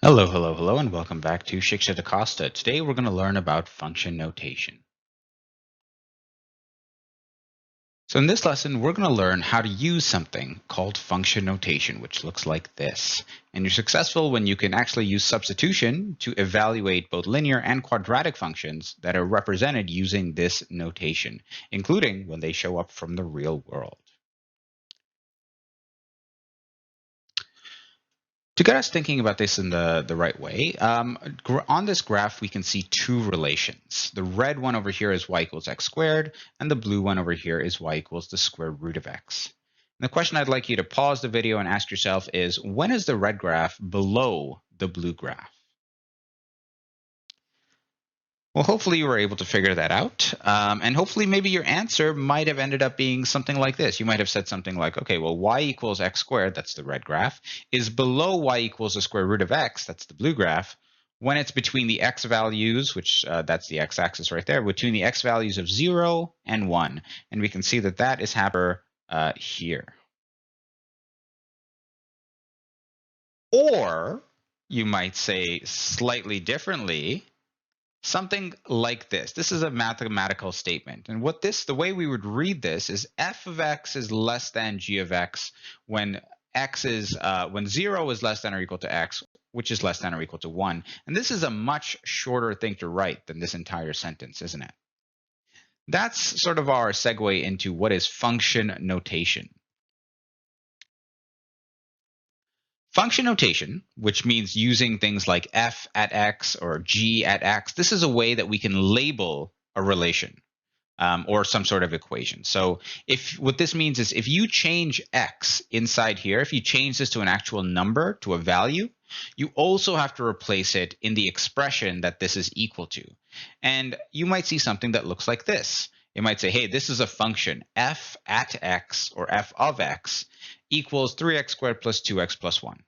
Hello, hello, hello, and welcome back to Shiksha DaCosta. Today we're going to learn about function notation. So in this lesson, we're going to learn how to use something called function notation, which looks like this. And you're successful when you can actually use substitution to evaluate both linear and quadratic functions that are represented using this notation, including when they show up from the real world. To get us thinking about this in the right way, on this graph, we can see two relations. The red one over here is y equals x squared, and the blue one over here is y equals the square root of x. And the question I'd like you to pause the video and ask yourself is, when is the red graph below the blue graph? Well, hopefully you were able to figure that out. And hopefully maybe your answer might have ended up being something like this. You might have said something like, okay, well, y equals x squared, that's the red graph, is below y equals the square root of x, that's the blue graph, when it's between the x values, which that's the x-axis right there, between the x values of 0 and 1. And we can see that that is happening here. Or you might say slightly differently, something like this. This is a mathematical statement. And the way we would read this is f of x is less than g of x when when 0 is less than or equal to x, which is less than or equal to 1. And this is a much shorter thing to write than this entire sentence, isn't it? That's sort of our segue into what is function notation. Function notation, which means using things like f at x or g at x, this is a way that we can label a relation or some sort of equation. So what this means is if you change x inside here, if you change this to an actual number, to a value, you also have to replace it in the expression that this is equal to. And you might see something that looks like this. It might say, hey, this is a function f at x or f of x equals 3x squared plus 2x plus 1.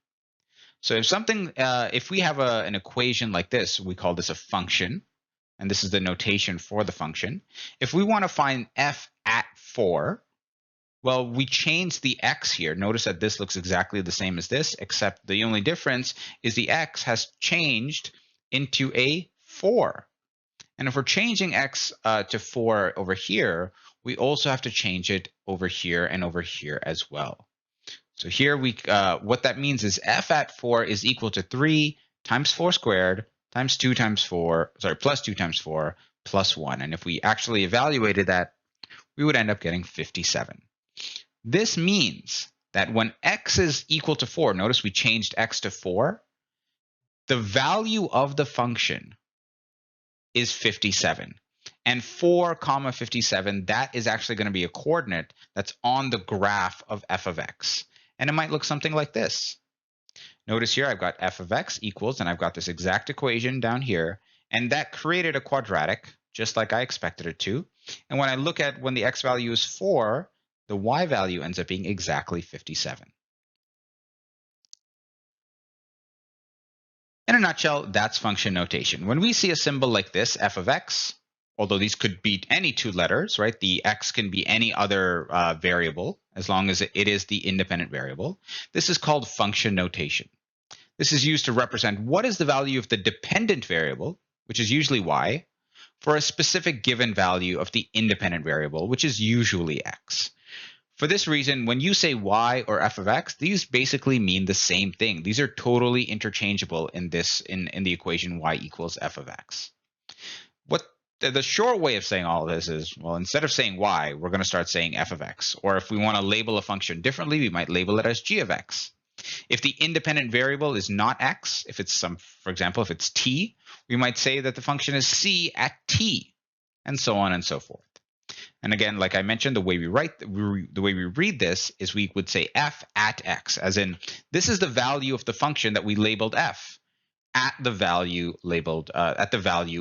So if we have an equation like this, we call this a function, and this is the notation for the function. If we want to find f at 4, well, we change the x here. Notice that this looks exactly the same as this, except the only difference is the x has changed into a 4. And if we're changing x to 4 over here, we also have to change it over here and over here as well. So here what that means is f at 4 is equal to 3 times 4 squared times 2 times 4, plus 2 times 4 plus 1. And if we actually evaluated that, we would end up getting 57. This means that when x is equal to 4, notice we changed x to 4, the value of the function is 57. And 4 comma 57, that is actually going to be a coordinate that's on the graph of f of x. And it might look something like this. Notice here I've got f of x equals, and I've got this exact equation down here, and that created a quadratic, just like I expected it to. And when I look at when the x value is 4, the y value ends up being exactly 57. In a nutshell, that's function notation. When we see a symbol like this, f of x, although these could be any two letters, right? The x can be any other variable as long as it is the independent variable. This is called function notation. This is used to represent what is the value of the dependent variable, which is usually y, for a specific given value of the independent variable, which is usually x. For this reason, when you say y or f of x, these basically mean the same thing. These are totally interchangeable in the equation y equals f of x. The short way of saying all of this is, well, instead of saying y, we're going to start saying f of x. Or if we want to label a function differently, we might label it as g of x. If the independent variable is not x, if it's for example, if it's t, we might say that the function is c at t, and so on and so forth. And again, like I mentioned, the way we read this is we would say f at x, as in this is the value of the function that we labeled f at the value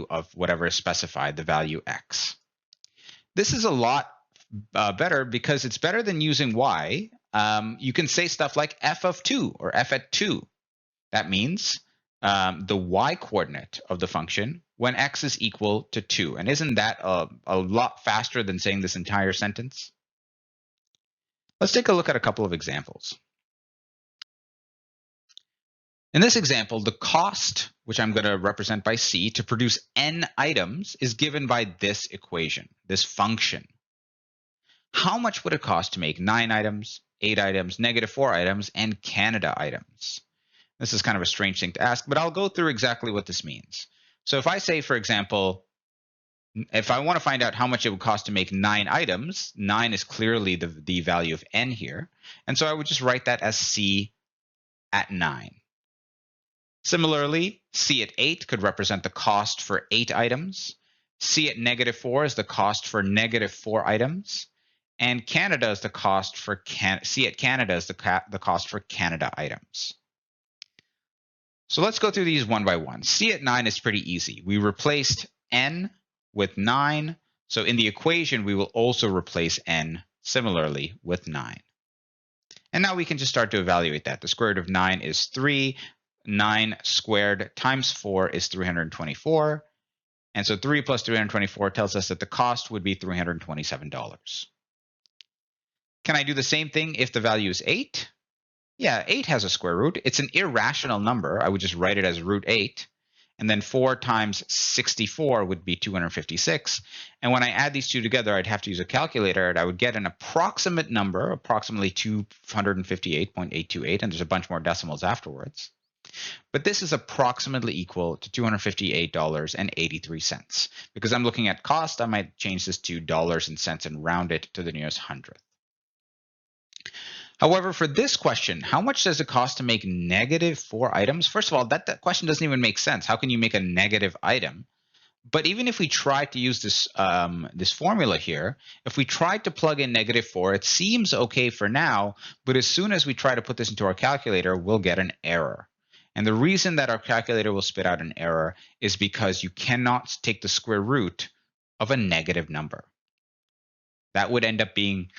of whatever is specified, the value x. This is a lot better because it's better than using y. You can say stuff like f of 2 or f at 2. That means the y coordinate of the function when x is equal to 2. And isn't that a lot faster than saying this entire sentence? Let's take a look at a couple of examples. In this example, the cost, which I'm going to represent by C, to produce n items is given by this equation, this function. How much would it cost to make 9 items, 8 items, -4 items, and Canada items? This is kind of a strange thing to ask, but I'll go through exactly what this means. So if I say, for example, if I want to find out how much it would cost to make 9 items, 9 is clearly the value of n here. And so I would just write that as C at 9. Similarly, C at 8 could represent the cost for 8 items. C at -4 is the cost for -4 items. And Canada is the cost for C at Canada is the cost for Canada items. So let's go through these one by one. C at 9 is pretty easy. We replaced n with 9. So in the equation, we will also replace n similarly with 9. And now we can just start to evaluate that. The square root of 9 is 3. 9 squared times 4 is 324. And so 3 plus 324 tells us that the cost would be $327. Can I do the same thing if the value is 8? Yeah, 8 has a square root. It's an irrational number. I would just write it as root 8. And then 4 times 64 would be 256. And when I add these two together, I'd have to use a calculator, and I would get an approximate number, approximately 258.828, and there's a bunch more decimals afterwards. But this is approximately equal to $258.83. Because I'm looking at cost, I might change this to dollars and cents and round it to the nearest hundredth. However, for this question, how much does it cost to make -4 items? First of all, that question doesn't even make sense. How can you make a negative item? But even if we try to use this, this formula here, if we tried to plug in -4, it seems okay for now. But as soon as we try to put this into our calculator, we'll get an error. And the reason that our calculator will spit out an error is because you cannot take the square root of a negative number. That would end up being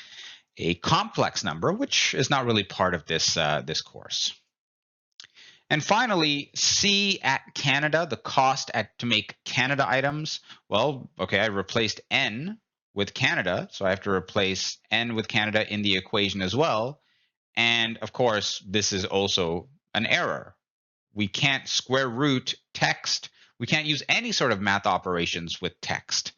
a complex number, which is not really part of this, this course. And finally, C at Canada, the cost to make Canada items. Well, okay, I replaced N with Canada, so I have to replace N with Canada in the equation as well. And of course, this is also an error. We can't square root text. We can't use any sort of math operations with text.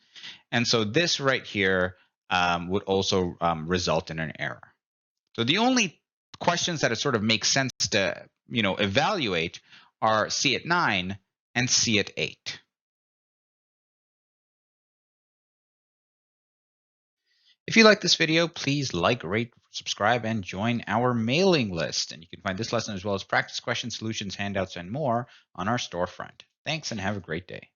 And so this right here would also result in an error. So the only questions that it sort of makes sense to evaluate are C at 9 and C at 8. If you like this video, please like, rate, subscribe, and join our mailing list. And you can find this lesson as well as practice questions, solutions, handouts, and more on our storefront. Thanks and have a great day.